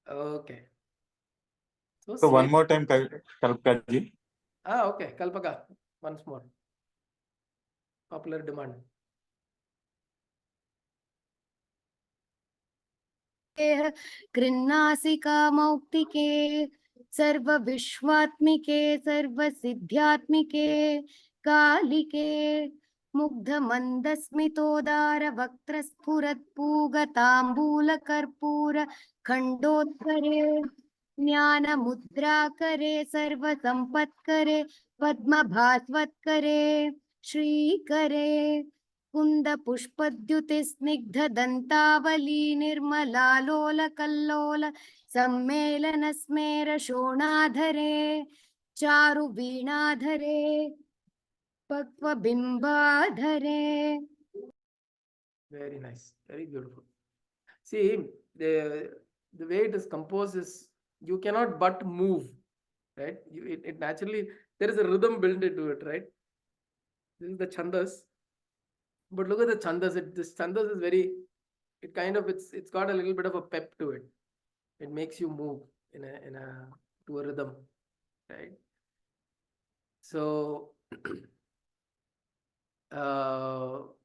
Okay. So one more time, Kalpakaji. Okay. Kalpaka. Once more. Popular demand. कृन्नासिका मौक्तिके सर्व विश्वात्मिके सर्व सिद्ध्यात्मिके कालिके मुग्ध मंदस्मितोदार वक्त्र स्फुरत्पूगतांबूल कर्पूर खंडोत्करे ज्ञान मुद्राकरे सर्व संपत्करे पद्म भास्वत्करे श्रीकरे कुंद पुष्पद्युति स्निग्ध दंतावली निर्मलालोल कल्लोल सम्मेलन स्मेर शोणाधरे चारु वीणाधरे पक्व बिंबाधरे. Very nice. Very beautiful. See, the way it is composed is you cannot but move, right? It naturally, there is a rhythm built into it, right? This is the chandas. But look at the chandas. This chandas is very, it kind of, it's got a little bit of a pep to it. It makes you move to a rhythm, right? So, so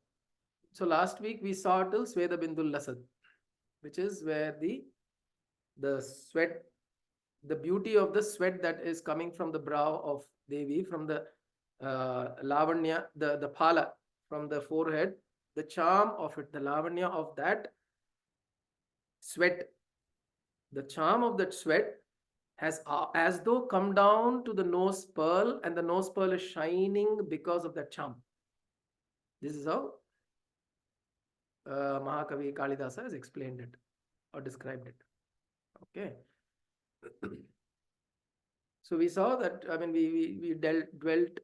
last week we saw till Sweda Bindul Lasad, which is where the sweat, the beauty of the sweat that is coming from the brow of Devi, from the Lavanya, the phala from the forehead, the charm of it, the Lavanya of that sweat, the charm of that sweat has as though come down to the nose pearl, and the nose pearl is shining because of that charm. This is how Mahakavi Kalidasa has explained it or described it. Okay. So we saw that, I mean, we dwelt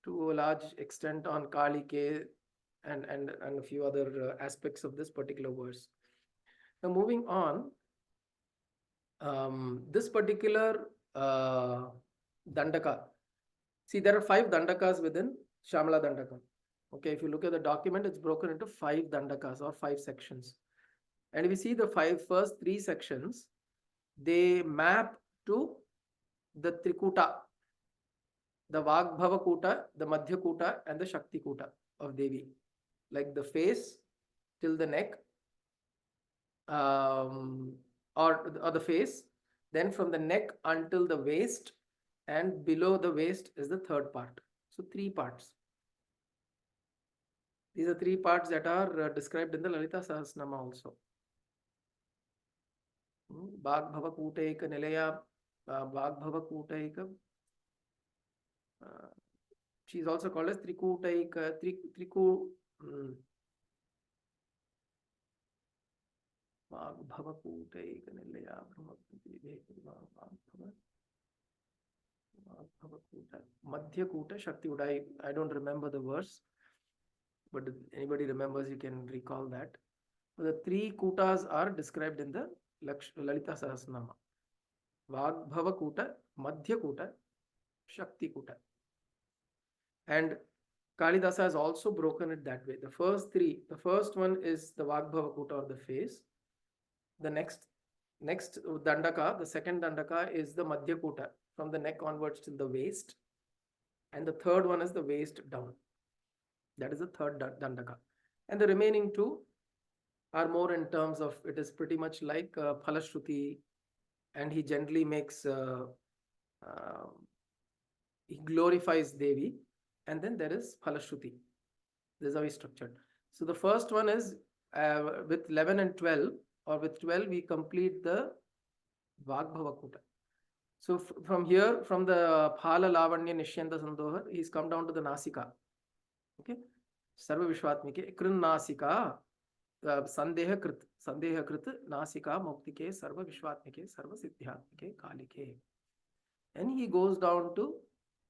to a large extent on Kali Ke and a few other aspects of this particular verse. Now moving on, this particular Dandaka, see, there are 5 Dandakas within Shyamala Dandakam. Okay, if you look at the document, it's broken into 5 Dandakas or 5 sections. And if we see the first 3 sections, they map to the Trikuta, the Vagbhava Kuta, the Madhya Kuta, and the Shakti Kuta of Devi. Like the face till the neck, or the face, then from the neck until the waist, and below the waist is the third part. So 3 parts. These are 3 parts that are described in the Lalita Sahasranama also. Vagbhava Kutaika Nilaya, Vagbhava Kutaika. She is also called as Trikutaika, Triku. Vagbhava Kutaika Nilaya, Vagbhava Kuta, Madhya Kuta, Shakti Kuta. I don't remember the verse, but if anybody remembers, you can recall that. The 3 kutas are described in the Lalita Sahasranama. Vagbhava Kuta, Madhya Kuta, Shakti Kuta. And Kalidasa has also broken it that way. The first 3, the first one is the Vagbhava Kuta or the face. The next Dandaka, the second Dandaka is the Madhya Kuta, from the neck onwards till the waist. And the third one is the waist down. That is the third Dandaka. And the remaining 2 are more in terms of, it is pretty much like Phalashruti, and he generally makes, he glorifies Devi, and then there is Phalashruti. This is how he's structured. So the first one is with 11 and 12, or with 12 we complete the Vagbhava Kuta. So from here, from the Phala Lavanya Nishyanta Sandoha, he's come down to the Nasika. Okay. Sarva Vishwatmike, Krin Nasika, Sandeha Krit, Nasika, Muktike, Sarva Vishwatmike, Sarva Siddhyatmike, Kalike. And he goes down to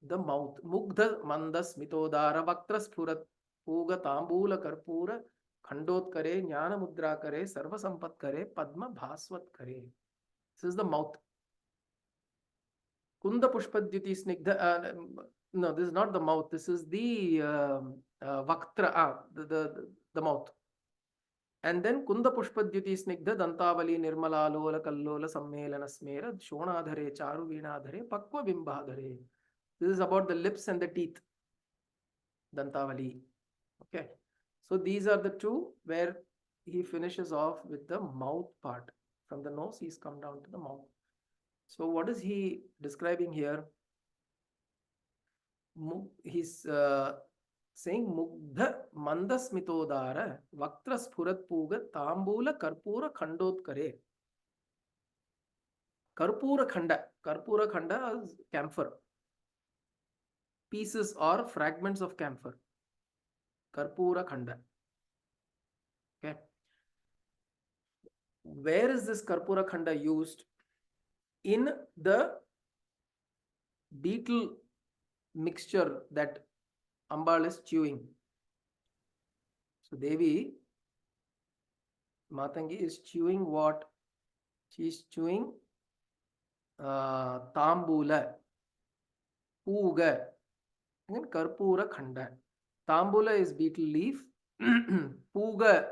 the mouth. Mugdha Mandas Mitodara Vaktra Sphurat Puga Tambula Karpura Khandot Kare, Jnana Mudra Kare, Sarva Sampat Kare, Padma Bhaswat Kare. This is the mouth. Kunda Pushpadyuti Snigdha. No, this is not the mouth. This is the Vaktra, the mouth. And then Kunda Pushpadyuti Snigdha Dantavali Nirmala Lola Kallola Sammelana Smera Shonadhare Charu Vinadhare Pakwa Bimbadhare. This is about the lips and the teeth. Dantavali. Okay. So these are the two where he finishes off with the mouth part. From the nose, he's come down to the mouth. So what is he describing here? He's saying Mugdha Mandasmitodara Vaktra Spurat Puga Tambula Karpura Khandotkare. Karpura Khanda is camphor. Pieces or fragments of camphor. Karpura Khanda. Okay. Where is this Karpura Khanda used? In the beetle mixture that Ambal is chewing. So Devi Matangi is chewing what? She is chewing Tambula, Puga, and Karpura Khanda. Tambula is beetle leaf. Puga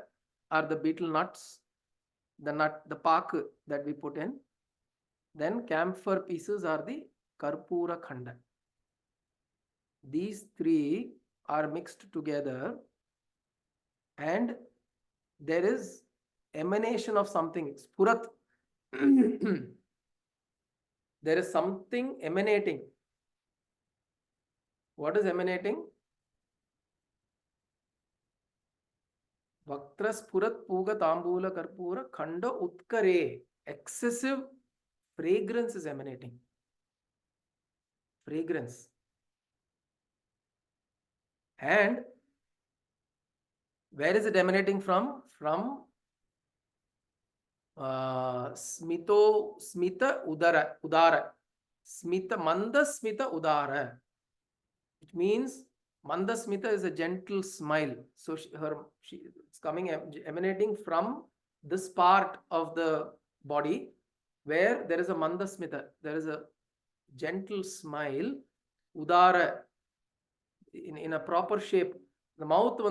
are the beetle nuts, the pak that we put in. Then camphor pieces are the Karpura Khanda. These three are mixed together and there is emanation of something. Spurat. There is something emanating. What is emanating? Vaktra Spurat Puga Tambula Karpura Khanda Utkare. Excessive fragrance is emanating. Fragrance. And where is it emanating from? From Smita Udara. Manda Smita Udara. Which means Manda Smita is a gentle smile. So it's coming, emanating from this part of the body where there is a Manda Smita. There is a gentle smile. Udara. In a proper shape. The mouth,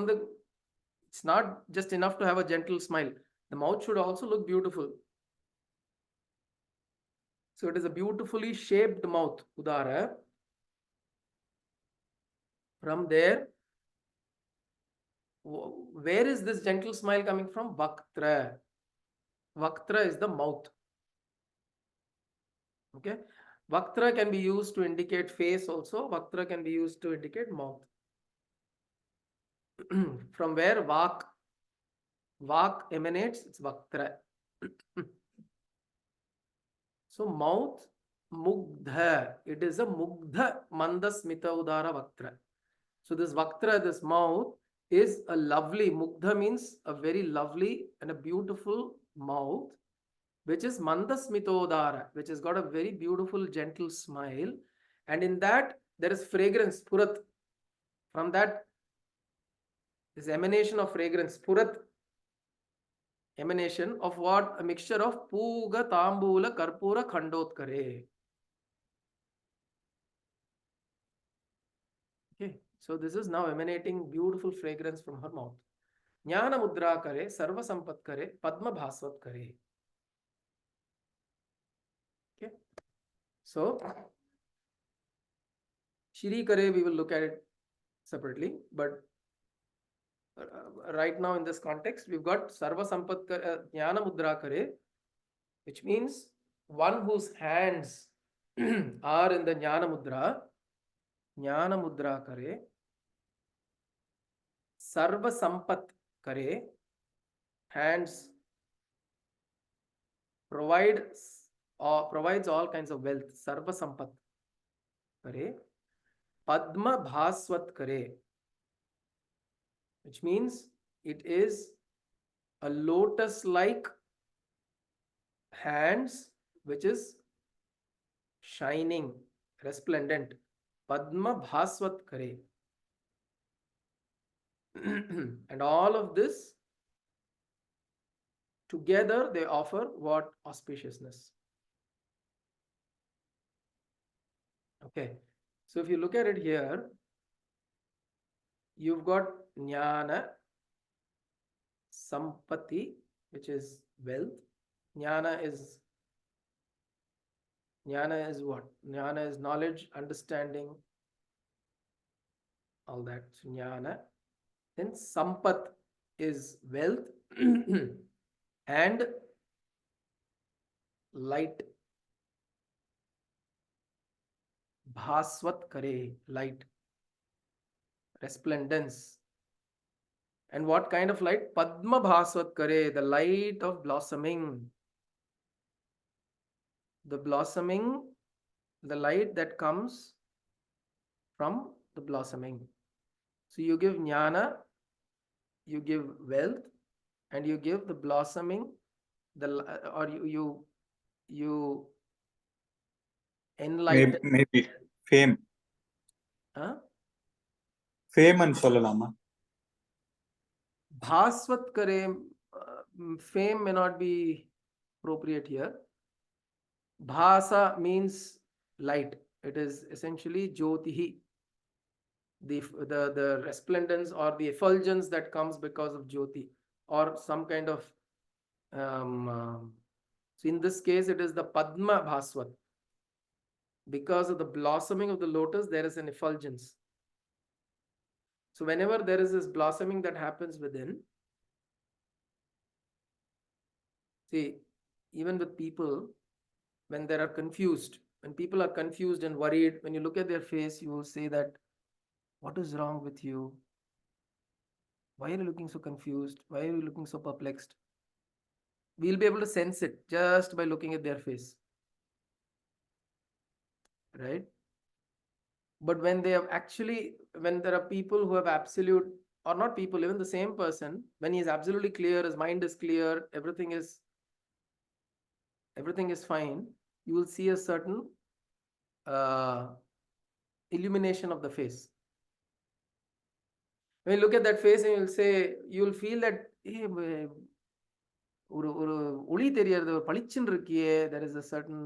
it's not just enough to have a gentle smile. The mouth should also look beautiful. So it is a beautifully shaped mouth, Udara. From there, where is this gentle smile coming from? Vaktra. Vaktra is the mouth. Okay. Vaktra can be used to indicate face also. Vaktra can be used to indicate mouth. From where Vak emanates, it's Vaktra. So mouth, Mugdha. It is a Mugdha Mandasmita Udara Vaktra. So this Vaktra, this mouth, is a lovely, Mugdha means a very lovely and a beautiful mouth, which is Mandasmitodara, which has got a very beautiful, gentle smile. And in that, there is fragrance, Purat. From that, this emanation of fragrance, Purat. Emanation of what? A mixture of Puga, Tambula, Karpura, Khandotkare. Okay, so this is now emanating beautiful fragrance from her mouth. Jnana Mudra Kare, Sarva Sampat Kare, Padma Bhasvat Kare. Okay, so Shri Kare, we will look at it separately, but right now in this context, we've got Sarva Sampat Kare, Jnana Mudra Kare, which means one whose hands are in the Jnana Mudra Kare, Sarva Sampat Kare, hands provides all kinds of wealth. Sarva Sampat Kare, Padma Bhaswat Kare, which means it is a lotus-like hands which is shining, resplendent. Padma Bhaswat Kare. And all of this together they offer what? Auspiciousness. Okay. So if you look at it here, you've got Jnana, sampati, which is wealth. Jnana is what? Jnana is knowledge, understanding, all that. So jnana. Then sampat is wealth and light. Bhaswat kare, light, resplendence. And what kind of light? Padma bhaswat kare, the light of blossoming. The blossoming, the light that comes from the blossoming. So you give jnana, you give wealth, and you give the blossoming, or you enlighten. Maybe fame. Huh? Fame and solalama. Bhaswat kare, fame may not be appropriate here. Bhasa means light. It is essentially jyotihi, the resplendence or the effulgence that comes because of jyoti, or some kind of so in this case it is the Padma Bhaswat. Because of the blossoming of the lotus, there is an effulgence. So whenever there is this blossoming that happens within, see, even with people, when they are confused, when people are confused and worried, when you look at their face, you will say that, what is wrong with you? Why are you looking so confused? Why are you looking so perplexed? We'll be able to sense it just by looking at their face. Right? But when they have actually, when there are people who have absolute, or not people, even the same person, when he is absolutely clear, his mind is clear, everything is fine, you will see a certain illumination of the face. When you look at that face and you'll feel that, hey, ஒரு ஒளி தெரியறது, ஒரு பளிச்சுன்னு இருக்கியே, there is a certain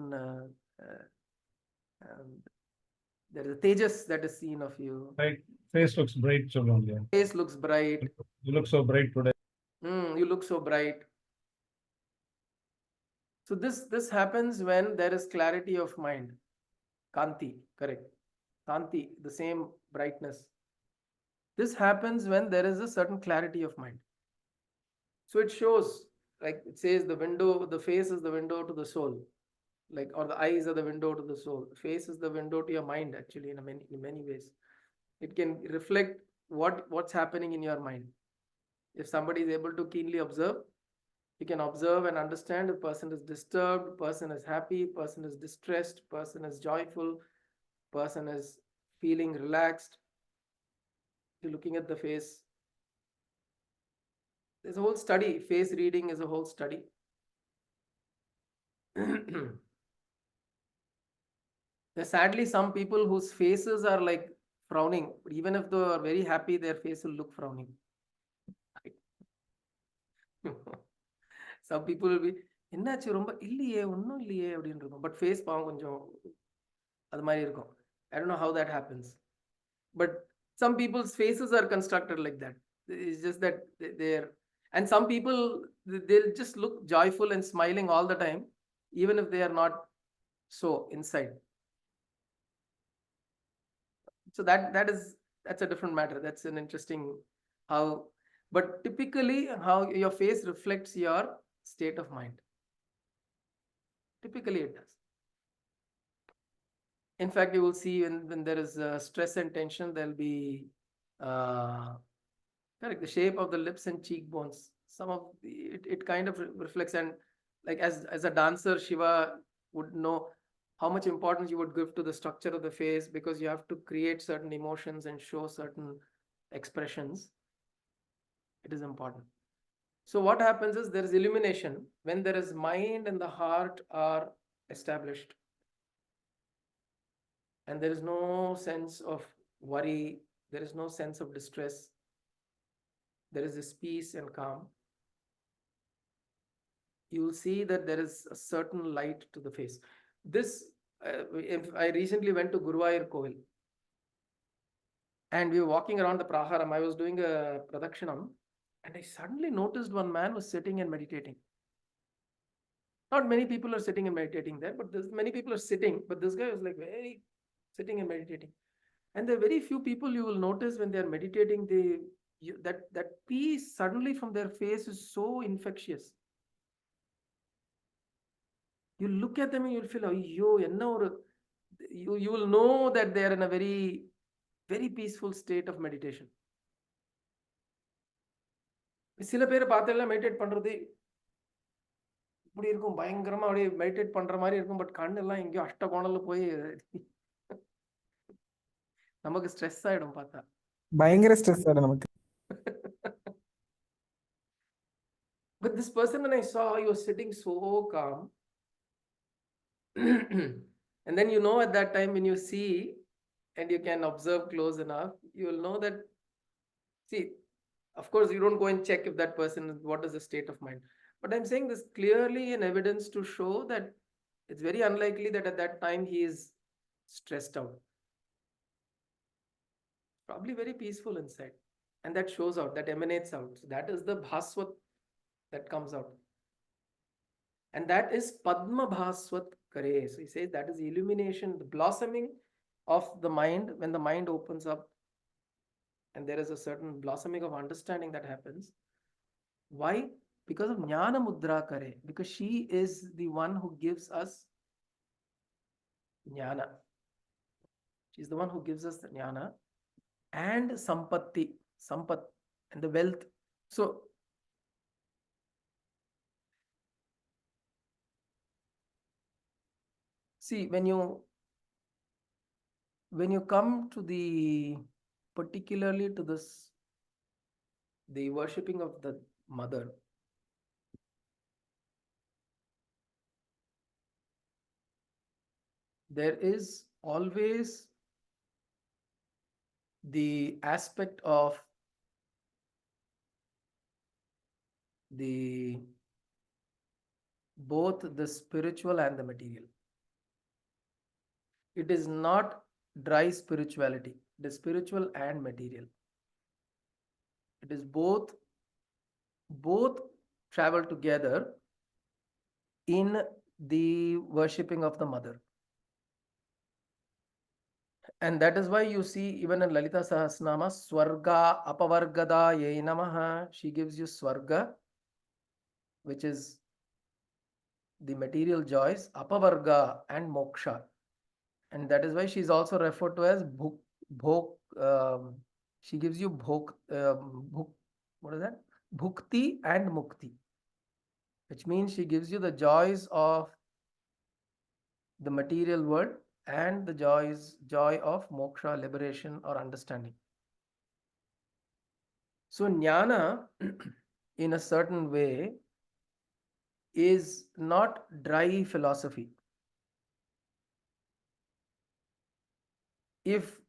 there is a tejas that is seen of you. Right, face looks bright, சொல்லுவாங்க. Face looks bright. You look so bright today. You look so bright. So this happens when there is clarity of mind. Kanti, correct. Kanti, the same brightness. This happens when there is a certain clarity of mind. So it shows, like it says, the face is the window to the soul, like, or the eyes are the window to the soul. The face is the window to your mind, actually, in many ways. It can reflect what's happening in your mind. If somebody is able to keenly observe, you can observe and understand a person is disturbed, person is happy, person is distressed, person is joyful, person is feeling relaxed. You're looking at the face. There's a whole study. Face reading is a whole study. There's sadly some people whose faces are like frowning, but even if they are very happy, their face will look frowning. Some people will be, என்னாச்சு ரொம்ப இல்லையே, ஒன்றும் இல்லையே அப்படின்னு இருக்கும், but face பாவம் கொஞ்சம் அது மாதிரி இருக்கும். I don't know how that happens, but some people's faces are constructed like that. It's just that they're, and some people, they'll just look joyful and smiling all the time, even if they are not so inside. So that's a different matter. That's an interesting how, but typically how your face reflects your state of mind. Typically it does. In fact, you will see when there is stress and tension, there'll be correct, the shape of the lips and cheekbones. Some of it kind of reflects, and like as a dancer, Shiva would know how much importance you would give to the structure of the face, because you have to create certain emotions and show certain expressions. It is important. So what happens is there is illumination when there is mind and the heart are established, and there is no sense of worry, there is no sense of distress, there is this peace and calm. You will see that there is a certain light to the face. This, if I recently went to Guruvayur Kovil, and we were walking around the Praharam. I was doing a Pradakshinam, And I suddenly noticed one man was sitting and meditating. Not many people are sitting and meditating there, but many people are sitting. But this guy was like very sitting and meditating. And there are very few people you will notice when they are meditating, that peace suddenly from their face is so infectious. You look at them and you'll feel, oh, you will know that they are in a very, very peaceful state of meditation. சில பேர் பார்த்தெல்லாம் meditate பண்றது இப்படி இருக்கும், பயங்கரமா அப்படியே meditate பண்ற மாதிரி இருக்கும். பட் கண்ணெல்லாம் எங்கேயோ அஷ்டகோணல்ல போய் நமக்கு ஸ்ட்ரெஸ் ஆயிடும் பார்த்தா. பயங்கர ஸ்ட்ரெஸ் ஆயிடும் நமக்கு. But this person, when I saw, he was sitting so calm. And then at that time when you see and you can observe close enough, you will know that, see, of course you don't go and check if that person, what is the state of mind. But I'm saying this clearly in evidence to show that it's very unlikely that at that time he is stressed out. Probably very peaceful inside. And that shows out, that emanates out. So that is the bhaswat that comes out. And that is Padma Bhaswat Kare. So he says that is illumination, the blossoming of the mind when the mind opens up. And there is a certain blossoming of understanding that happens. Why? Because of Jnana Mudra Kare. Because she is the one who gives us Jnana. She's the one who gives us the Jnana and Sampatti, Sampat, and the wealth. So, see, when you come to particularly to the worshipping of the mother, there is always the aspect of both the spiritual and the material. It is not dry spirituality. It is spiritual and material. It is both travel together in the worshipping of the mother. And that is why you see even in Lalita Sahasranama, Swarga Apavargada Yai Namaha, she gives you Swarga, which is the material joys, Apavarga and Moksha. And that is why she is also referred to as Bhok. She gives you Bhok, what is that? Bhukti and Mukti, which means she gives you the joys of the material world and the joy of moksha, liberation or understanding. So jnana in a certain way is not dry philosophy. If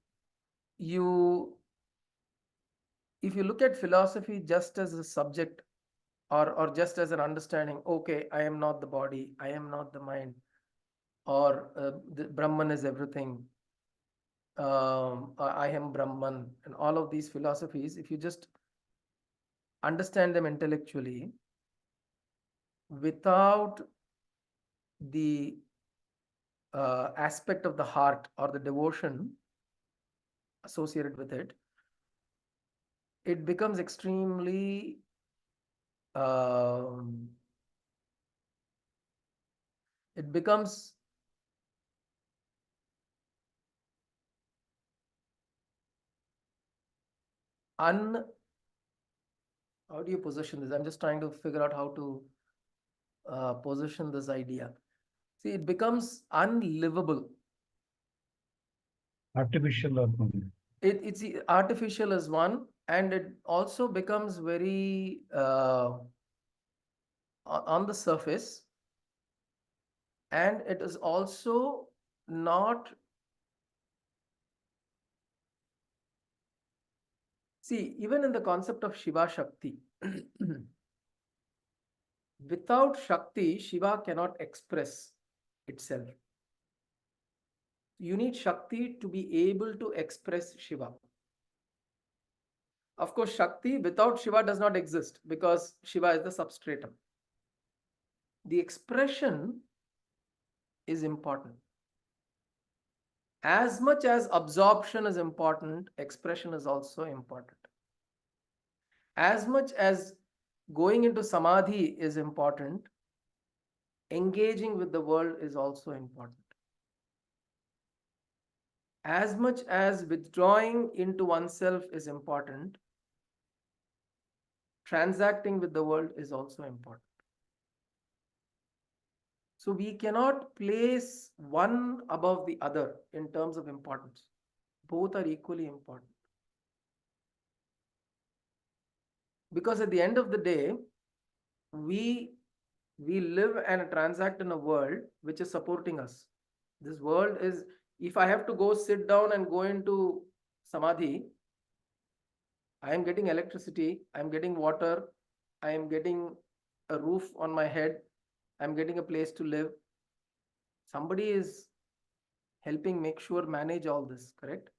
you look at philosophy just as a subject or just as an understanding, okay, I am not the body, I am not the mind, or the Brahman is everything, I am Brahman, and all of these philosophies, if you just understand them intellectually without the aspect of the heart or the devotion associated with it, it becomes extremely it becomes how do you position this? I'm just trying to figure out how to position this idea. See, it becomes unlivable. Artificial or something. It's artificial as one, and it also becomes very on the surface, and it is also not. See, even in the concept of Shiva Shakti, without Shakti, Shiva cannot express itself. You need Shakti to be able to express Shiva. Of course, Shakti without Shiva does not exist because Shiva is the substratum. The expression is important. As much as absorption is important, expression is also important. As much as going into samadhi is important, engaging with the world is also important. As much as withdrawing into oneself is important, transacting with the world is also important. So we cannot place one above the other in terms of importance. Both are equally important. Because at the end of the day, we live and transact in a world which is supporting us. This world is, if I have to go sit down and go into samadhi, I am getting electricity, I am getting water, I am getting a roof on my head, I am getting a place to live. Somebody is helping make sure manage all this, correct?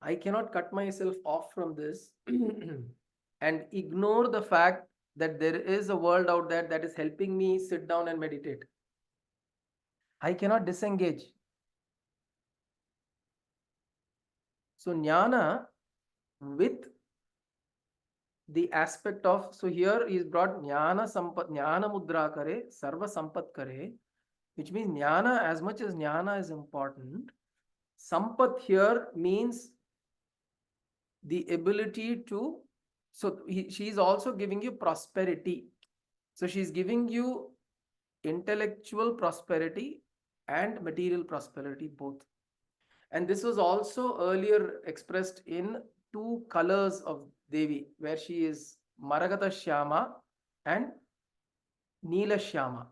I cannot cut myself off from this and ignore the fact that there is a world out there that is helping me sit down and meditate. I cannot disengage. So jnana with the aspect of, so here is brought jnana sampat, jnana mudra kare, sarva sampat kare, which means jnana, as much as jnana is important, sampat here means the ability to, so she is also giving you prosperity. So she is giving you intellectual prosperity and material prosperity both. And this was also earlier expressed in two colors of Devi, where she is Maragata Shyama and Neela Shyama.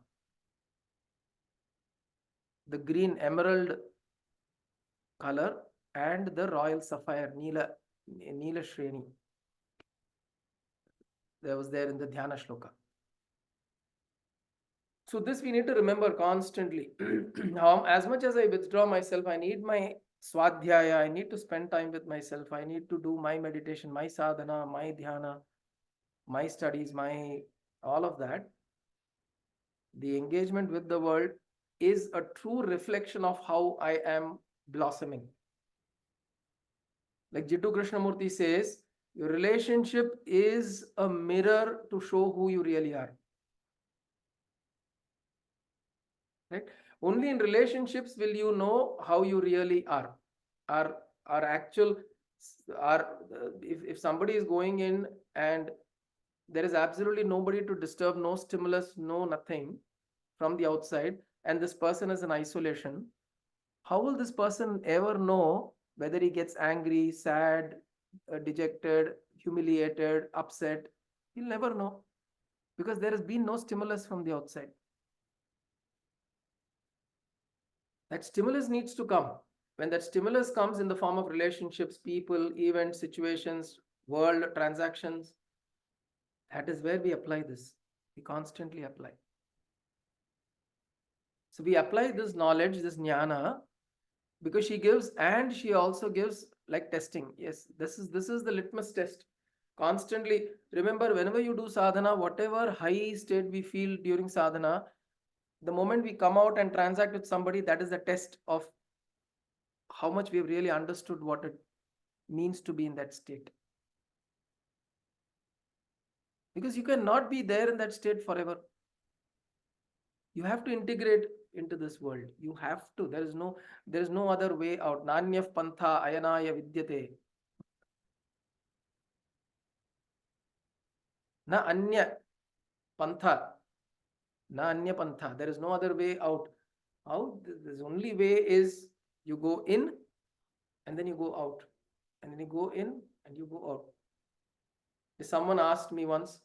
The green emerald color and the royal sapphire Neela Shreni. That was there in the Dhyana Shloka. So this we need to remember constantly. As much as I withdraw myself, I need my swadhyaya, I need to spend time with myself, I need to do my meditation, my sadhana, my dhyana, my studies, my all of that. The engagement with the world is a true reflection of how I am blossoming. Like Jittu Krishnamurti says, your relationship is a mirror to show who you really are. Right? Only in relationships will you know how you really are. Our actual, if somebody is going in and there is absolutely nobody to disturb, no stimulus, no nothing from the outside, and this person is in isolation, how will this person ever know whether he gets angry, sad, dejected, humiliated, upset? He'll never know because there has been no stimulus from the outside. That stimulus needs to come. When that stimulus comes in the form of relationships, people, events, situations, world, transactions, that is where we apply this. We constantly apply. So we apply this knowledge, this jnana, because she gives, and she also gives like testing. Yes, this is the litmus test. Constantly, remember, whenever you do sadhana, whatever high state we feel during sadhana, the moment we come out and transact with somebody, that is the test of how much we have really understood what it means to be in that state. Because you cannot be there in that state forever. You have to integrate into this world. You have to. There is no other way out. Nanyaf pantha ayanaya vidyate. Na anya pantha. Na anya pantha. There is no other way out. Out. The only way is you go in and then you go out. And then you go in and you go out. Someone asked me once,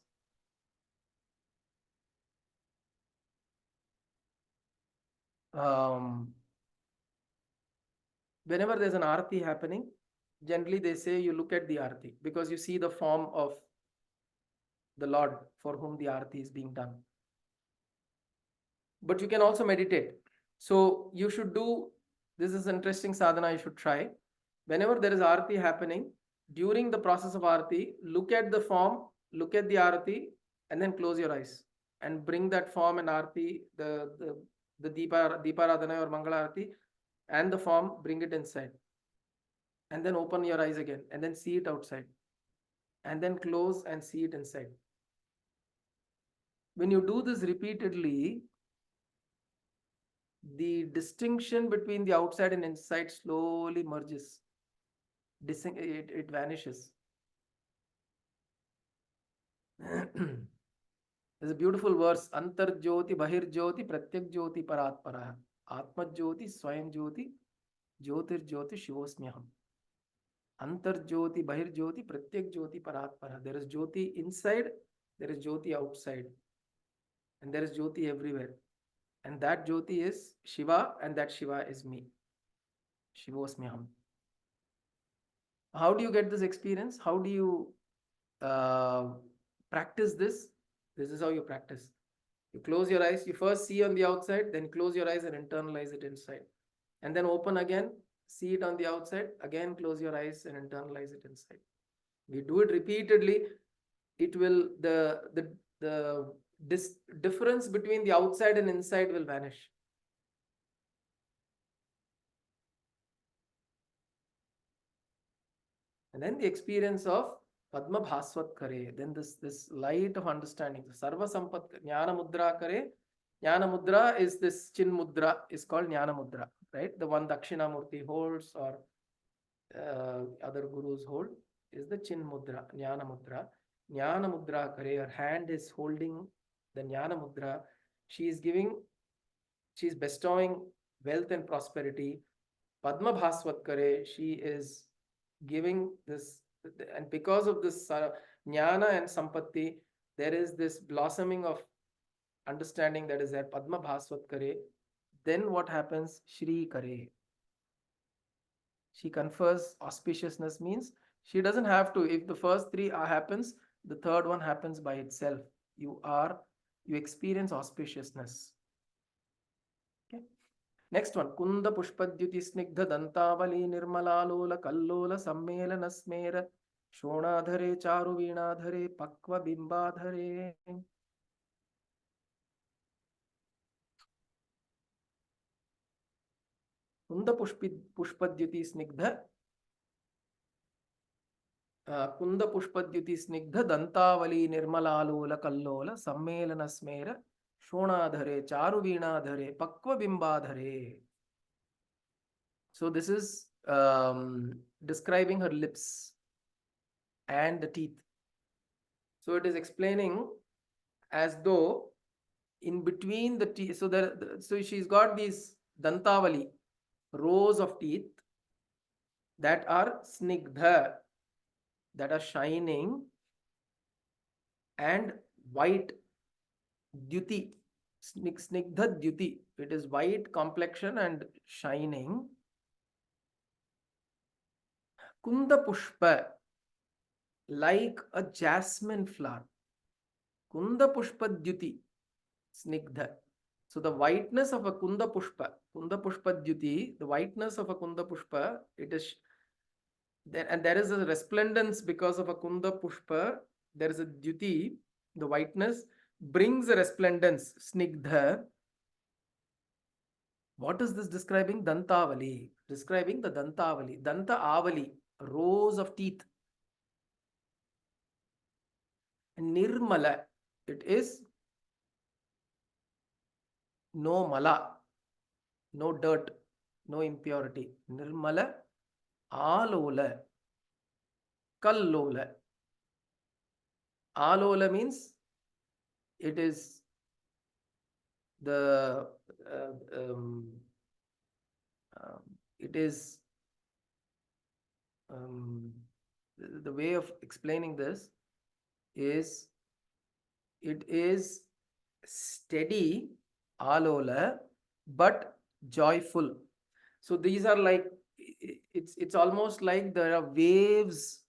whenever there's an arati happening, generally they say you look at the arati because you see the form of the Lord for whom the arati is being done. But you can also meditate. So you should do, this is interesting sadhana you should try. Whenever there is arati happening, during the process of arati, look at the form, look at the arati, and then close your eyes and bring that form and arati, the Deeparadhana or Mangala arati, and the form, bring it inside. And then open your eyes again, and then see it outside. And then close and see it inside. When you do this repeatedly, the distinction between the outside and inside slowly merges. It vanishes. There's a beautiful verse. Antar Jyoti, Bahir Jyoti, Pratyak Jyoti, Paratpara. Atma Jyoti, Swayam Jyoti, Jyotir Jyoti, Shivosmyaham. Antar Jyoti, Bahir Jyoti, Pratyak Jyoti, Paratpara. There is Jyoti inside, there is Jyoti outside. And there is Jyoti everywhere. And that Jyoti is Shiva, and that Shiva is me. Shivosmyaham. How do you get this experience? How do you practice this? This is how you practice. You close your eyes, you first see on the outside, then close your eyes and internalize it inside. And then open again, see it on the outside, again close your eyes and internalize it inside. We do it repeatedly. It will, the difference between the outside and inside will vanish. And then the experience of Padma Bhaswat Kare, then this light of understanding, Sarva Sampat Jnana Mudra Kare. Jnana Mudra is this Chin Mudra, is called Jnana Mudra, right? The one Dakshinamurti holds or other gurus hold is the Chin Mudra, Jnana Mudra. Jnana Mudra Kare, her hand is holding the Jnana Mudra. She is bestowing wealth and prosperity. Padma Bhaswat Kare, she is giving this, and because of this jnana and sampatti, there is this blossoming of understanding that is there. Padma Bhaswat Kare. Then what happens? Shri Kare. She confers auspiciousness, means she doesn't have to. If the first three happens, the third one happens by itself. You experience auspiciousness. Okay. Next one, Kunda Pushpadyuti Snigdha Dantavali Nirmalalola Kallola Sammelana Smera Shonadhare Charu Veenadhare Pakva Bimbadhare. Kunda Pushpadyuti Snigdha Kunda Pushpadyuti Snigdha Dantavali Nirmalalola Kallola Sammelana Smera Shonadhare Charu Veenadhare Pakva Bimbadhare. So this is describing her lips and the teeth. So it is explaining as though in between the teeth, so she's got these dantavali, rows of teeth that are snigdha, that are shining, and white dyuti, snigdha dyuti. It is white complexion and shining. Kunda pushpa, like a jasmine flower. Kunda pushpa dyuti, snigdha. So the whiteness of a kunda pushpa dyuti, the whiteness of a kunda pushpa, it is there, and there is a resplendence because of a kunda pushpa. There is a dyuti, the whiteness brings a resplendence, snigdha. What is this describing? Dantavali, describing the dantavali, danta avali, rows of teeth. Nirmala, it is no mala, no dirt, no impurity. Nirmala, alola, kallola. Alola means it is the the way of explaining this is it is steady alola but joyful. So these are like, it's almost like there are waves.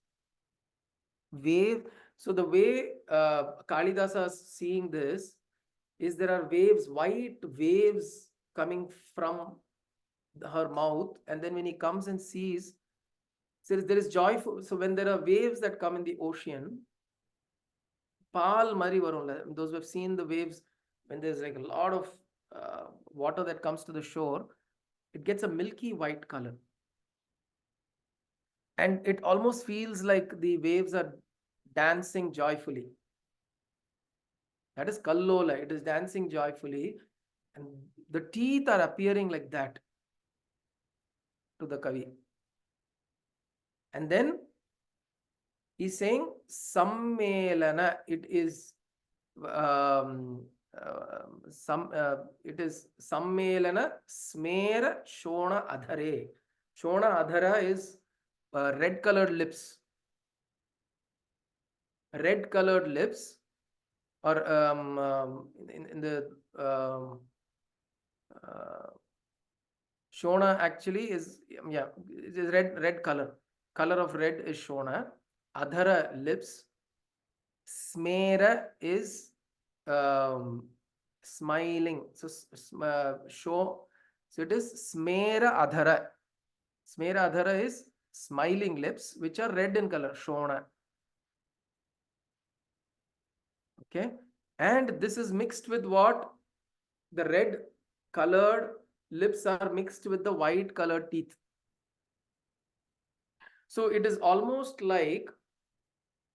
So the way Kalidasa is seeing this is there are waves, white waves coming from her mouth, and then when he comes and sees, So there is joyful. So when there are waves that come in the ocean, Pal Mari varumla. Those who have seen the waves, when there's like a lot of water that comes to the shore, it gets a milky white color. And it almost feels like the waves are dancing joyfully. That is Kallola. It is dancing joyfully. And the teeth are appearing like that to the Kavi. And then he's saying Sammelana. It is it is Sammelana Smera Shona Adhare. Shona Adhara is red colored lips. Red colored lips, or in the Shona actually is, yeah, it is red color. Color of red is Shona. Adhara lips. Smera is smiling. So show. So it is Smera Adhara. Smera Adhara is smiling lips, which are red in color. Shona. Okay. And this is mixed with what? The red colored lips are mixed with the white colored teeth. So it is almost like,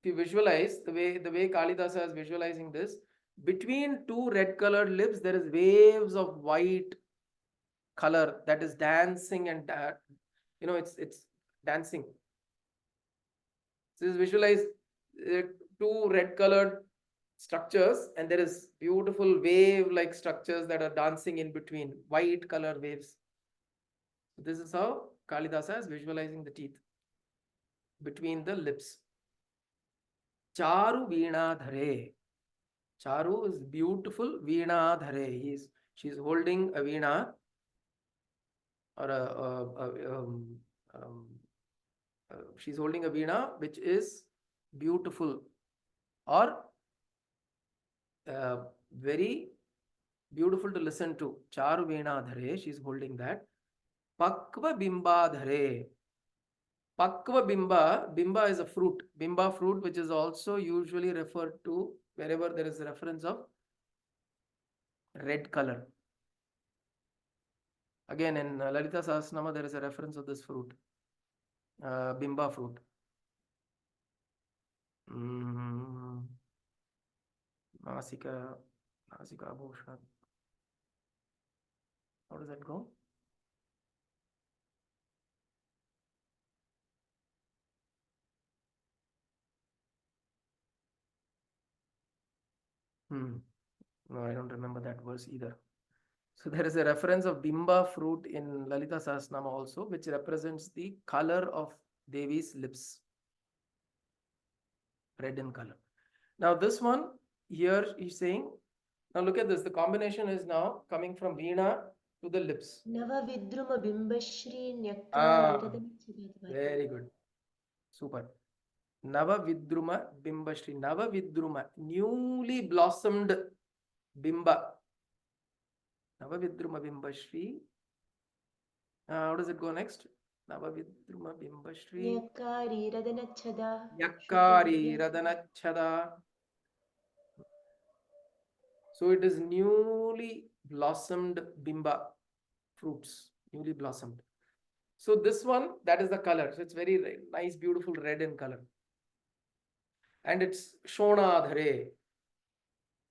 if you visualize the way Kalidasa is visualizing this, between two red colored lips, there is waves of white color that is dancing, and it's dancing. So just visualize two red colored structures, and there is beautiful wave like structures that are dancing in between, white color waves. This is how Kalidasa is visualizing the teeth between the lips. Charu Veena Dhare. Charu is beautiful. Veena Dhare. She's holding a veena, or she's holding a veena which is beautiful, or very beautiful to listen to. Charu Veena Dhare. She's holding that. Pakva Bimba Dhare. Pakva Bimba. Bimba is a fruit. Bimba fruit, which is also usually referred to wherever there is a reference of red color. Again, in Lalita Sahasranama, there is a reference of this fruit, Bimba fruit. Nasika Bhushan. How does that go? No, I don't remember that verse either. So there is a reference of Bimba fruit in Lalita Sahasranama also, which represents the color of Devi's lips, red in color. Now this one here he's saying, now look at this, the combination is now coming from Veena to the lips. Navavidruma Bimbashri Very good. Super. Navavidruma Bimbashri. Navavidruma, newly blossomed Bimba. Navavidruma Bimbashri. How does it go next? Navavidruma Bimbashri. Nyakari Radanachada. Yakkari Radanachada. So it is newly blossomed Bimba fruits, newly blossomed. So this one, that is the color. So it's very nice, beautiful red in color. And it's Shona Dhare,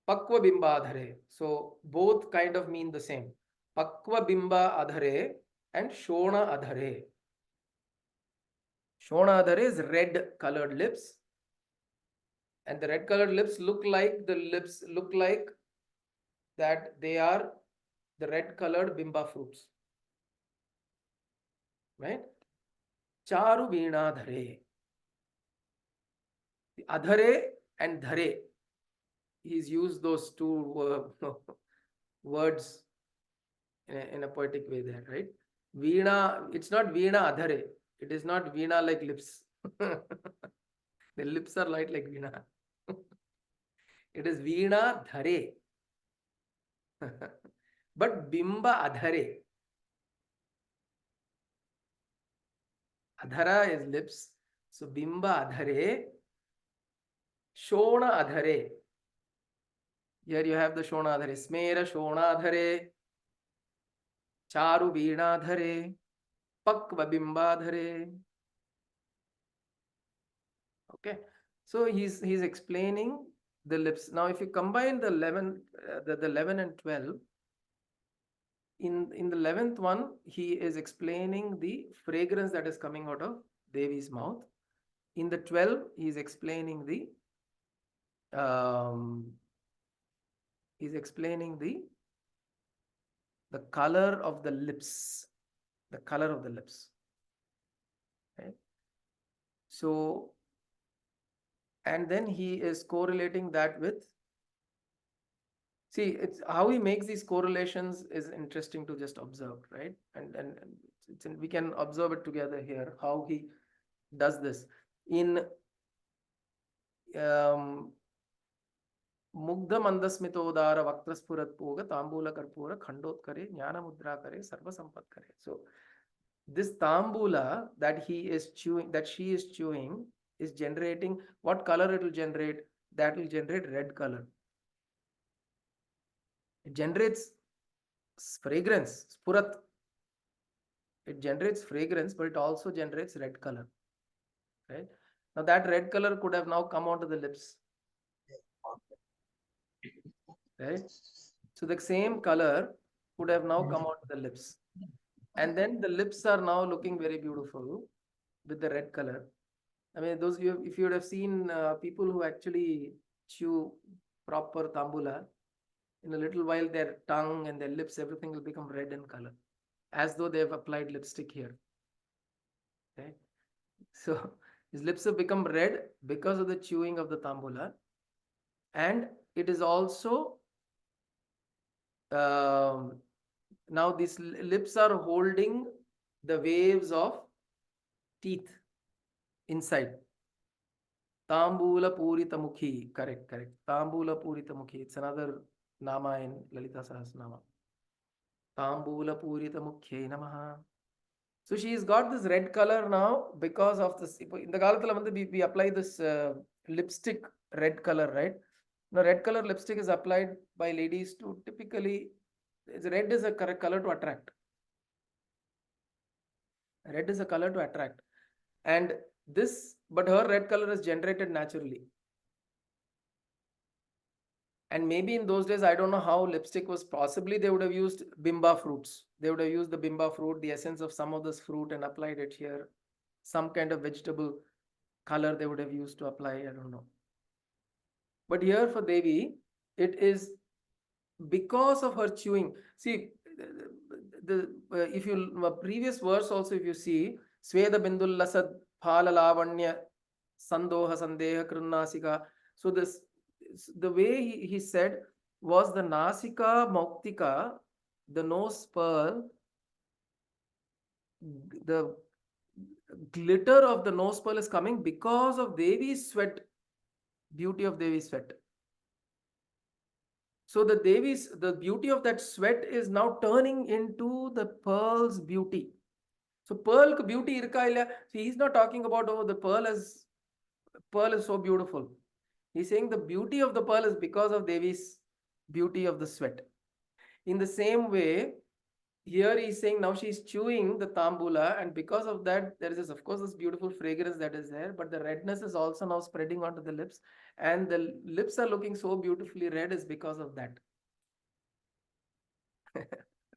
Pakwa Bimba Adhare. So both kind of mean the same. Pakwa Bimba Adhare and Shona Adhare. Shona Adhare is red colored lips. And the red colored lips look like that they are the red colored Bimba fruits. Right? Charu Veena Dhare. The Adhare and Dhare. He's used those two words in a poetic way there, right? Veena, it's not Veena Adhare. It is not Veena like lips. The lips are light like Veena. It is Veena Dhare. But Bimba Adhare. Adhara is lips. So bimba adhare, shona adhare. Here you have the shona adhare. Smera shona adhare, charu veena adhare, pakva bimba adhare. Okay, so he's explaining the lips. Now, if you combine the 11, the 11 and 12, in the 11th one, he is explaining the fragrance that is coming out of Devi's mouth. In the 12, he is explaining the color of the lips, the color of the lips. Right? So, and then he is correlating that with, see, it's how he makes these correlations is interesting to just observe, right? And we can observe it together here, how he does this. In Mugdha mandasmitodara vaktraspurat poga tambula karpura khandotkare jnana mudra kare sarva sampat kare. So this tambula that he is chewing, that she is chewing, is generating what color it will generate? That will generate red color. It generates fragrance, spurat. It generates fragrance, but it also generates red color. Right? Now that red color could have now come onto the lips. Right? So the same color could have now come onto the lips. And then the lips are now looking very beautiful with the red color. I mean, those if you would have seen people who actually chew proper tambula, in a little while their tongue and their lips, everything will become red in color, as though they have applied lipstick here. Okay? So his lips have become red because of the chewing of the tambula, and it is also now these lips are holding the waves of teeth inside. Tambula Purita Mukhi. Correct. Tambula Purita Mukhi. It's another nama in Lalita Sahasranama. Tambula Purita Mukhi Namaha. So she's got this red color now because of this. In the Kalathala, we apply this lipstick red color, right? Now, red color lipstick is applied by ladies to typically, red is a correct color to attract. Red is a color to attract. And this, but her red color is generated naturally. And maybe in those days, I don't know how lipstick was. Possibly they would have used bimba fruits. They would have used the bimba fruit, the essence of some of this fruit, and applied it here. Some kind of vegetable color they would have used to apply. I don't know. But here for Devi, it is because of her chewing. See, if you previous verse also, if you see, Sweda Bindul Lasad Phala Lavanya Sandoha Sandeha Krunasika. So this, the way he said was the Nasika Moktika, the nose pearl, the glitter of the nose pearl is coming because of Devi's sweat, beauty of Devi's sweat. So the beauty of that sweat is now turning into the pearl's beauty. So pearl beauty irka illa. See, he's not talking about, oh, the pearl is so beautiful. He's saying the beauty of the pearl is because of Devi's beauty of the sweat. In the same way, here he's saying now she's chewing the tambula, and because of that, there is, of course, this beautiful fragrance that is there, but the redness is also now spreading onto the lips, and the lips are looking so beautifully red is because of that.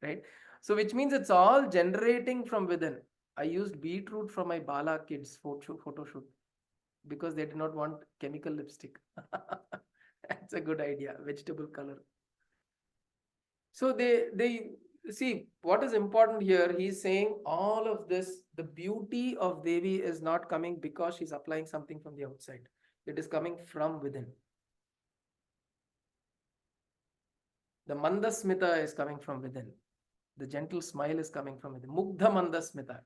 Right? So which means it's all generating from within. I used beetroot for my Bala kids photo shoot because they did not want chemical lipstick. That's a good idea. Vegetable color. So they see what is important here. He's saying all of this, the beauty of Devi is not coming because she's applying something from the outside. It is coming from within. The Mandasmita is coming from within. The gentle smile is coming from within. Mugdha Mandasmita.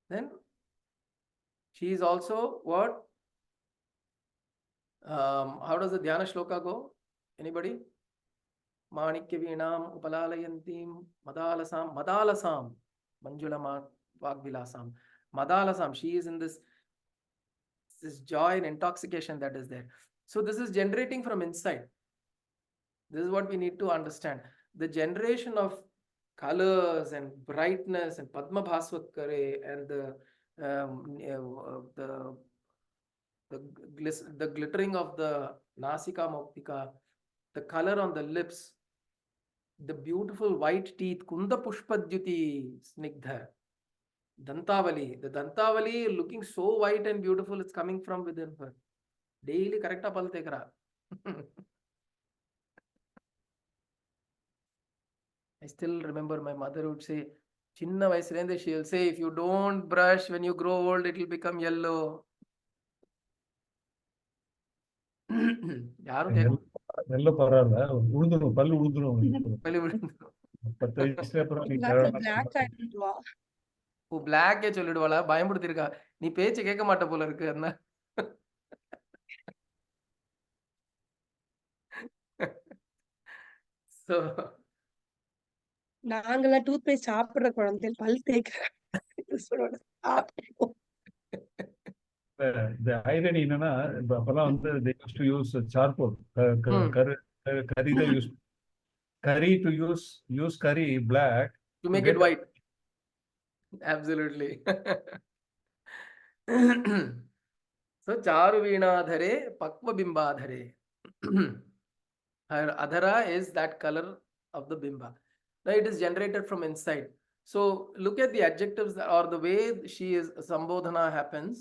Then she is also what? How does the Dhyana Shloka go? Anybody? Manikya Veenam Upalalayantim Madalasam Manjula Vagvilasam. Madalasam, she is in this joy and intoxication that is there. So this is generating from inside. This is what we need to understand. The generation of colors and brightness and Padma Bhaswatkare and the glittering of the Nasika Moktika, the color on the lips, the beautiful white teeth, Kunda Pushpadyuti Snigdha, Dantavali. The Dantavali looking so white and beautiful, it's coming from within her. Daily correcta pal tekra. I still remember my mother would say, Chinna vayasirende, she will say, if you don't brush when you grow old, it will become yellow. யாரும் கேட்க எல்லாம் பரவாயில்ல உழுந்துரும் பல்லு உழுந்துரும் பல்லு விழுந்துரும். 10 வயசுல அப்புறம் நீ பிளாக் ஆயிடுவா. ஓ பிளாக்கே சொல்லிடுவாளா? பயமுடுத்திருக்கா. நீ பேச்சு கேட்க மாட்ட போல இருக்கு. என்ன so நாங்கெல்லாம் டூத் பேஸ்ட் சாப்பிடுற குழந்தை பல் தேய்க்கிற இந்த ஐரடி என்னன்னா இப்ப அப்பெல்லாம் வந்து they used to use charcoal curry தான் use curry to use curry black to make it white. Absolutely. So charu veenadhare pakva bimbadhare. Her adhara is that color of the bimba. Now it is generated from inside. So look at the adjectives or the way she is sambodhana happens.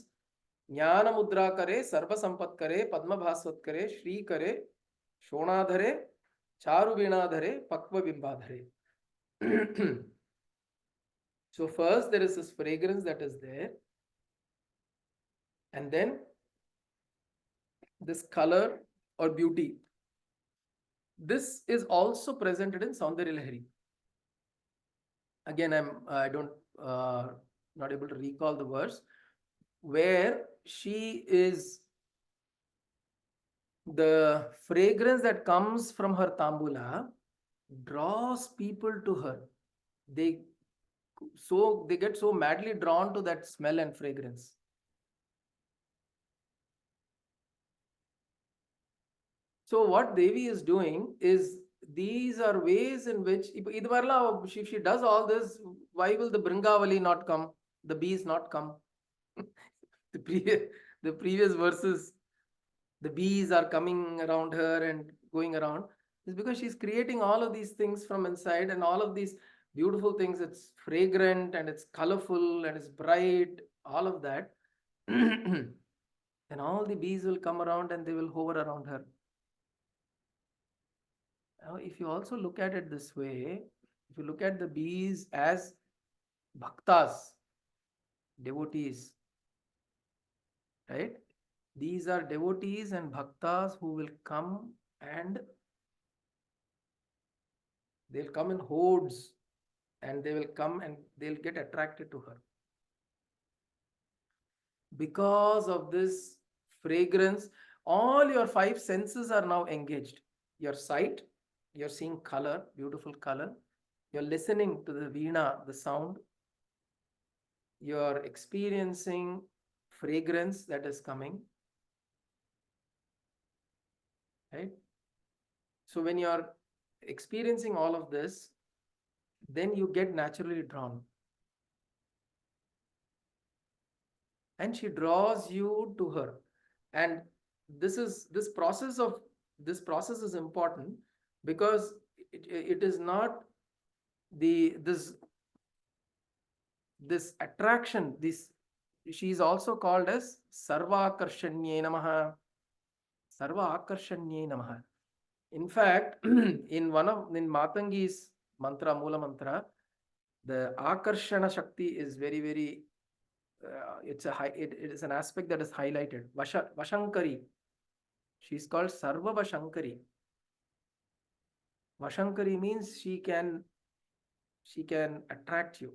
Jnana mudra kare, sarva sampat kare, padma bhasvat kare, shri kare, shonadhare, charu veenadhare, pakva bimbadhare. So first there is this fragrance that is there, and then this color or beauty. This is also presented in Saundarya Lahari. Again, I don't not able to recall the verse where she is the fragrance that comes from her tambula draws people to her. They get so madly drawn to that smell and fragrance. So what Devi is doing is these are ways in which if she does all this, why will the Bringavali not come? The bees not come? the previous verses, the bees are coming around her and going around. It's because she's creating all of these things from inside and all of these beautiful things. It's fragrant and it's colorful and it's bright, all of that. And all the bees will come around and they will hover around her. Now, if you also look at it this way, if you look at the bees as bhaktas, devotees, right? These are devotees and bhaktas who will come and they'll come in hordes and they will come and they'll get attracted to her. Because of this fragrance, all your 5 senses are now engaged. Your sight, you're seeing color, beautiful color. You're listening to the veena, the sound. You're experiencing fragrance that is coming. Right? So when you're experiencing all of this, then you get naturally drawn. And she draws you to her. And this process is important because it is not this attraction. She is also called as Sarva Akarshanye Namaha. Sarva Akarshanye Namaha. In fact, in Matangi's mantra, Mula mantra, the Akarshana Shakti is very, very it is an aspect that is highlighted. Vashankari. She is called Sarva Vashankari. Vashankari means she can attract you.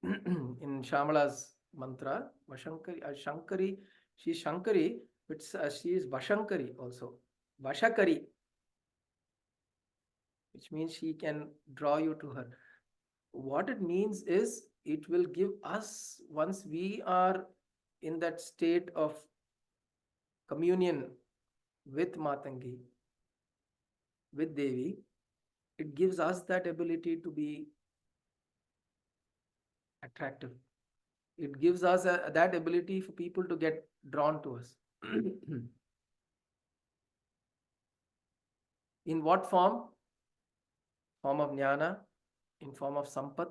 In Shyamala's mantra, Vashankari, Shankari, she is Shankari, but she is Vashankari also. Vashakari, which means she can draw you to her. What it means is it will give us, once we are in that state of communion with Matangi, with Devi, it gives us that ability to be attractive. It gives us that ability for people to get drawn to us. In what form? Form of jnana, in form of sampat,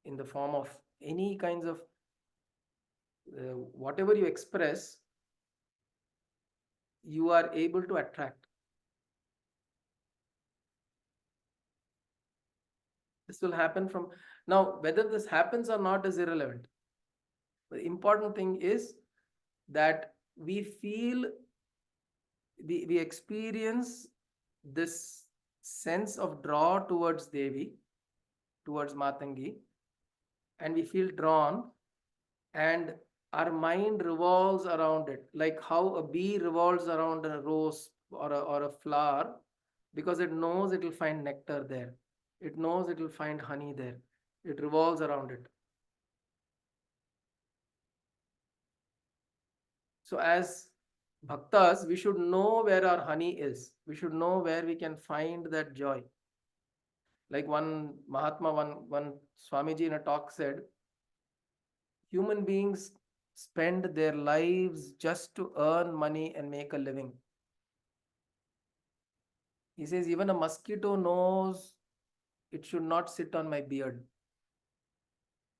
in the form of any kinds of whatever you express, you are able to attract. This will happen from now. Whether this happens or not is irrelevant. The important thing is that we feel, we experience this sense of draw towards Devi, towards Matangi, and we feel drawn, and our mind revolves around it, like how a bee revolves around a rose or a flower, because it knows it will find nectar there. It knows it will find honey there. It revolves around it. So as bhaktas, we should know where our honey is. We should know where we can find that joy. Like one Mahatma, one Swamiji in a talk said, human beings spend their lives just to earn money and make a living. He says, even a mosquito knows it should not sit on my beard.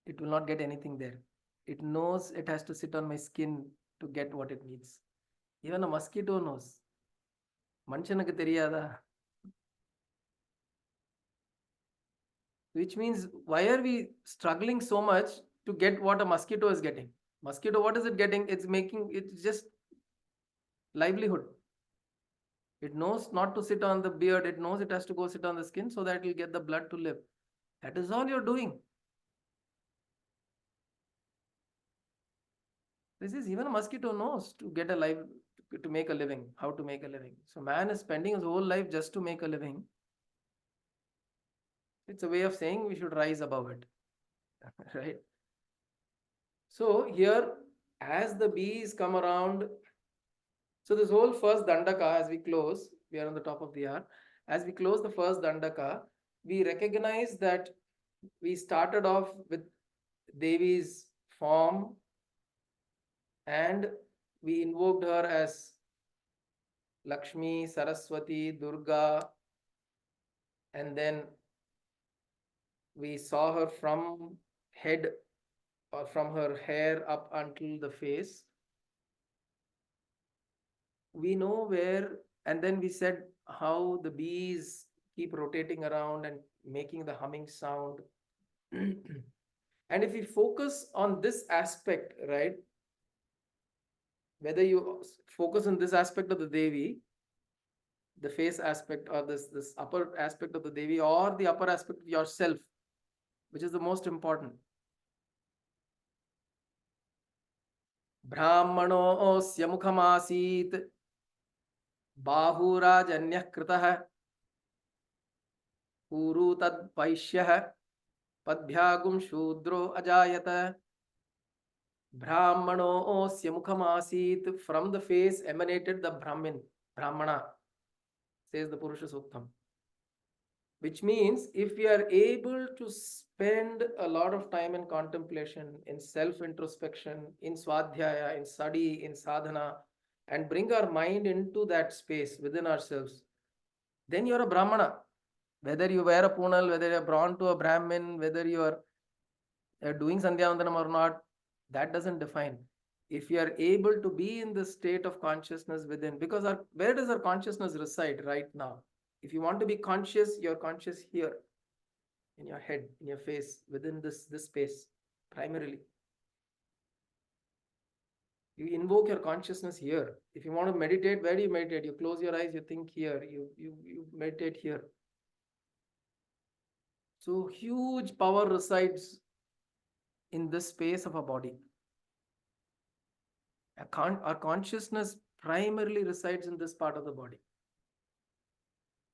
It will not get anything there. It knows it has to sit on my skin to get what it needs. Even a mosquito knows. மனுஷனுக்கு தெரியாதா? Which means, why are we struggling so much to get what a mosquito is getting? Mosquito, what is it getting? It's just livelihood. It knows not to sit on the beard. It knows it has to go sit on the skin so that it will get the blood to live. That is all you're doing. This is, even a mosquito knows to get a life, to make a living, how to make a living. So man is spending his whole life just to make a living. It's a way of saying we should rise above it. Right? So here, as the bees come around, so this whole first Dandaka, as we close, we are on the top of the hour. As we close the first Dandaka, we recognize that we started off with Devi's form, and we invoked her as Lakshmi, Saraswati, Durga, and then we saw her from head, or from her hair up until the face. We know where, and then we said how the bees keep rotating around and making the humming sound. And if we focus on this aspect, right, whether you focus on this aspect of the Devi, the face aspect, or this upper aspect of the Devi, or the upper aspect of yourself, which is the most important. Brahmano'osya mukhamasit bahurajanyah kritah uru tad paishyah padbhyagum shudro ajayata. Brahmano'osya mukhamasit, from the face emanated the Brahmana, says the Purusha Suktam. Which means, if we are able to spend a lot of time in contemplation, in self-introspection, in swadhyaya, in study, in sadhana, and bring our mind into that space within ourselves, then you're a Brahmana. Whether you wear a punal, whether you're born to a Brahmin, whether you're doing Sandhyavandanam or not, that doesn't define. If you are able to be in the state of consciousness within, because where does our consciousness reside right now? If you want to be conscious, you're conscious here, in your head, in your face, within this space, primarily. You invoke your consciousness here. If you want to meditate, where do you meditate? You close your eyes, you think here, you meditate here. So huge power resides in this space of a body. Our consciousness primarily resides in this part of the body.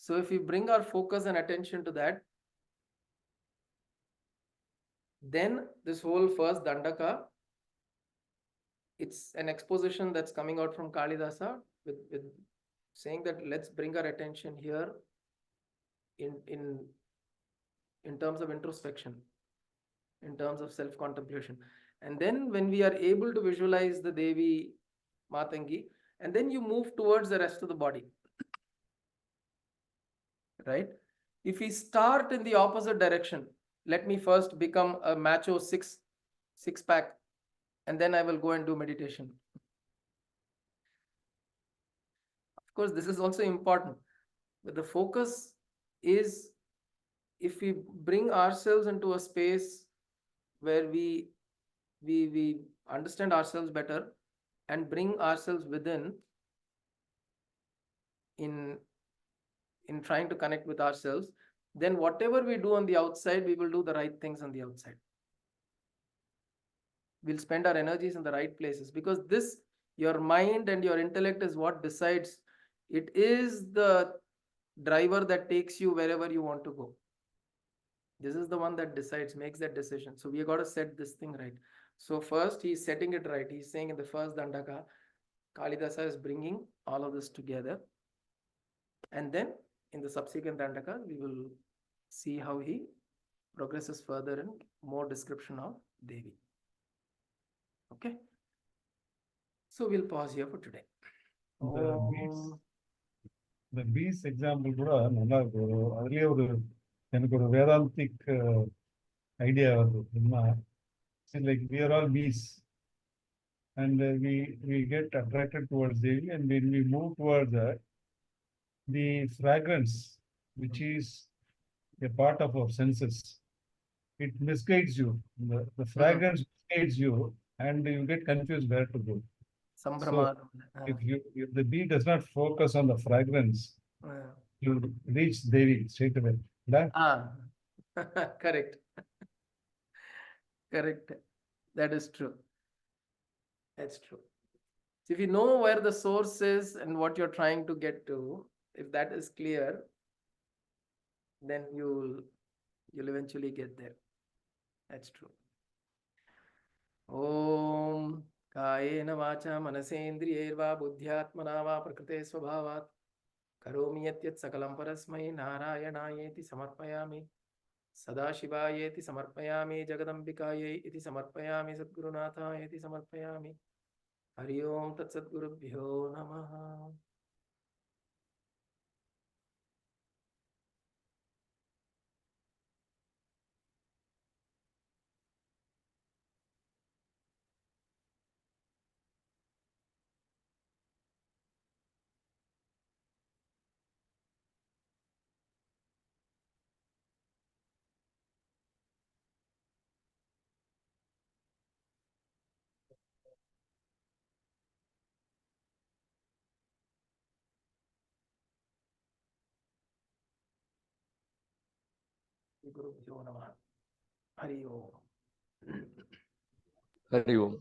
So if we bring our focus and attention to that, Then this whole first Dandaka, it's an exposition that's coming out from Kalidasa with saying that let's bring our attention here in in in terms of introspection, in terms of self-contemplation. And then when we are able to visualize the Devi Matangi, and then you move towards the rest of the body. Right? If we start in the opposite direction, let me first become a macho six pack, and then I will go and do meditation. Of course, this is also important, but the focus is if we bring ourselves into a space where we understand ourselves better and bring ourselves within in trying to connect with ourselves, then whatever we do on the outside, we will do the right things on the outside. We'll spend our energies in the right places, because this, your mind and your intellect, is what decides. It is the driver that takes you wherever you want to go. This is the one that decides, makes that decision. So we got to set this thing right. So first he's setting it right. He's saying in the first Dandaka, Kalidasa is bringing all of this together. And then in the subsequent Dandaka, we will see how he progresses further in more description of Devi. Okay. So we'll pause here for today. The bees example கூட நல்லா இருக்கு. அதுலயே எனக்கு ஒரு Vedantic idea வருது. என்ன, like we are all bees and we get attracted towards Devi, and when we move towards her, the fragrance, which is a part of our senses, it misguides you. The fragrance misguides you, and you get confused where to go. So if the bee does not focus on the fragrance, you reach Devi straight away. Correct. Correct. That is true. That's true. So if you know where the source is and what you're trying to get to, if that is clear, then you'll eventually get there. That's true. Om Kayena Vacha Manasendriyerva Buddhyatmana va Prakrite Swabhavat Karomi Yatyat Sakalam Parasmai Narayanayeti Samarpayami Sadashivayeti Samarpayami Jagadambikaye iti Samarpayami Sadgurunathayeti Samarpayami Hari Om Tat Sadgurubhyo Namaha. Gurubhyo Namaha. Hari Om. Hari Om.